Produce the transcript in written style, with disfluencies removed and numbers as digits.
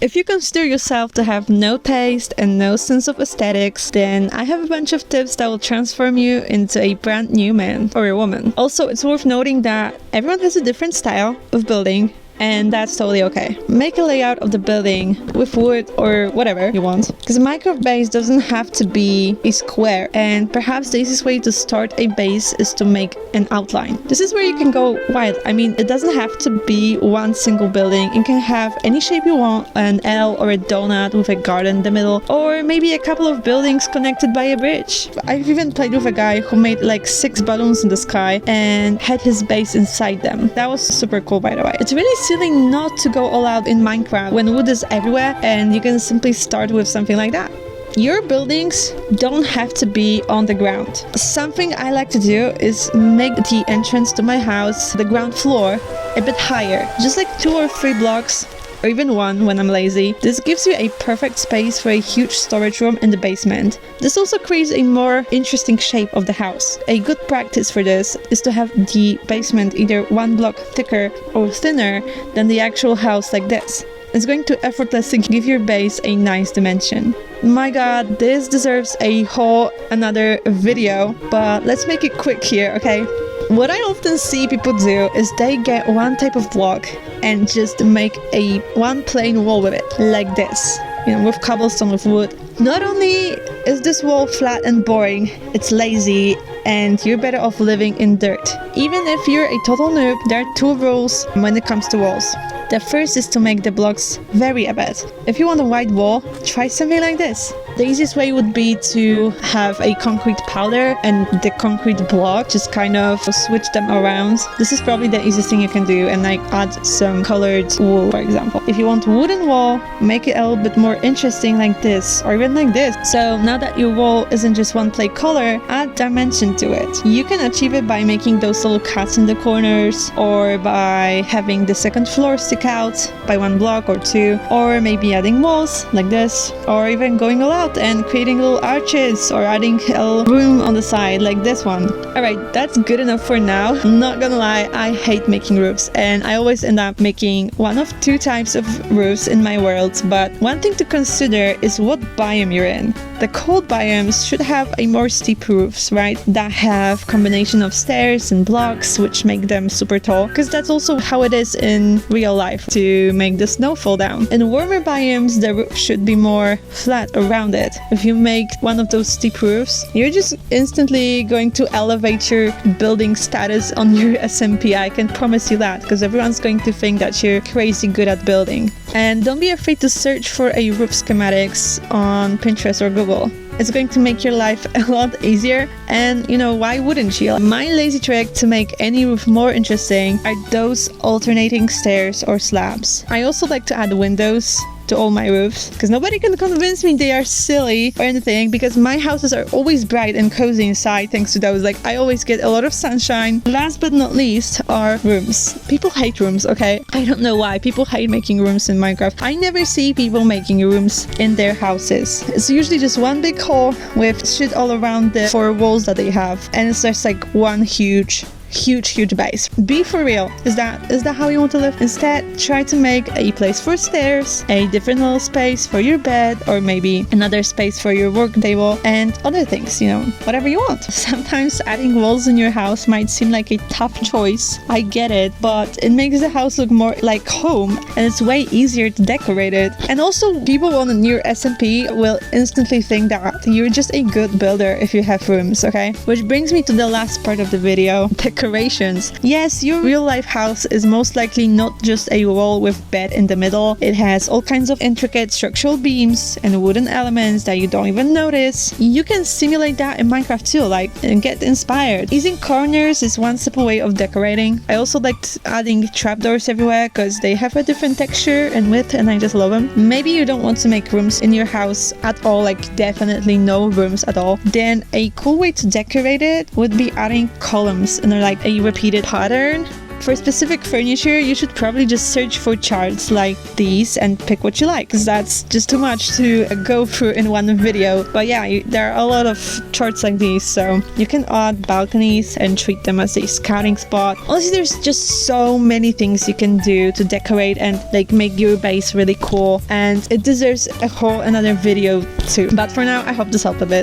If you consider yourself to have no taste and no sense of aesthetics, then I have a bunch of tips that will transform you into a brand new man or a woman. Also, it's worth noting that everyone has a different style of building, and that's totally okay. Make a layout of the building with wood or whatever you want, because a Minecraft base doesn't have to be a square, and perhaps the easiest way to start a base is to make an outline. This is where you can go wild. I mean, it doesn't have to be one single building. You can have any shape you want, an L or a donut with a garden in the middle, or maybe a couple of buildings connected by a bridge. I've even played with a guy who made like 6 balloons in the sky and had his base inside them. That was super cool, by the way. It's really silly not to go all out in Minecraft when wood is everywhere and you can simply start with something like that. Your buildings don't have to be on the ground. Something I like to do is make the entrance to my house, the ground floor, a bit higher, just like 2 or 3 blocks, or even 1 when I'm lazy. This gives you a perfect space for a huge storage room in the basement. This also creates a more interesting shape of the house. A good practice for this is to have the basement either 1 block thicker or thinner than the actual house, like this. It's going to effortlessly give your base a nice dimension. My god, this deserves a whole another video, but let's make it quick here, okay? What I often see people do is they get one type of block and just make a one plain wall with it, like this, you know, with cobblestone, with wood. Not only is this wall flat and boring, it's lazy and you're better off living in dirt. Even if you're a total noob, there are 2 rules when it comes to walls. The first is to make the blocks vary a bit. If you want a white wall, try something like this. The easiest way would be to have a concrete powder and the concrete block, just kind of switch them around. This is probably the easiest thing you can do, and like add some colored wool, for example. If you want wooden wall, make it a little bit more interesting like this, or even like this. So now that your wall isn't just one plain color, add dimension to it. You can achieve it by making those little cuts in the corners, or by having the second floor stick out by 1 block or 2, or maybe adding walls like this, or even going all out and creating little arches or adding a little room on the side like this one. Alright, that's good enough for now. I'm not gonna lie, I hate making roofs, and I always end up making 1 of 2 types of roofs in my worlds. But one thing to consider is what biome you're in. The cold biomes should have a more steep roofs, right? That have combination of stairs and blocks which make them super tall, because that's also how it is in real life to make the snow fall down. In warmer biomes, the roof should be more flat around it. If you make 1 of those steep roofs, you're just instantly going to elevate your building status on your SMP. I can promise you that, because everyone's going to think that you're crazy good at building. And don't be afraid to search for a roof schematics on Pinterest or Google. It's going to make your life a lot easier, and you know, why wouldn't you? My lazy trick to make any roof more interesting are those alternating stairs or slabs. I also like to add windows to all my roofs, because nobody can convince me they are silly or anything, because my houses are always bright and cozy inside thanks to those. Like, I always get a lot of sunshine. Last but not least are rooms. People hate rooms, okay? I don't know why people hate making rooms in Minecraft. I never see people making rooms in their houses. It's usually just 1 big hole with shit all around the 4 walls that they have, and it's just like one huge base. Be for real. Is that how you want to live? Instead, try to make a place for stairs, a different little space for your bed, or maybe another space for your work table, and other things, you know, whatever you want. Sometimes adding walls in your house might seem like a tough choice. I get it, but it makes the house look more like home, and it's way easier to decorate it. And also, people on your SMP will instantly think that you're just a good builder if you have rooms, okay? Which brings me to the last part of the video, decorations. Yes, your real life house is most likely not just a wall with bed in the middle. It has all kinds of intricate structural beams and wooden elements that you don't even notice. You can simulate that in Minecraft too, like, and get inspired. Easing corners is one simple way of decorating. I also like adding trapdoors everywhere because they have a different texture and width, and I just love them. Maybe you don't want to make rooms in your house at all, like definitely no rooms at all. Then a cool way to decorate it would be adding columns in like a repeated pattern. For specific furniture, you should probably just search for charts like these and pick what you like, because that's just too much to go through in one video. But yeah, there are a lot of charts like these, so you can add balconies and treat them as a scouting spot. Honestly, there's just so many things you can do to decorate and like make your base really cool, and it deserves a whole another video too. But for now, I hope this helped a bit.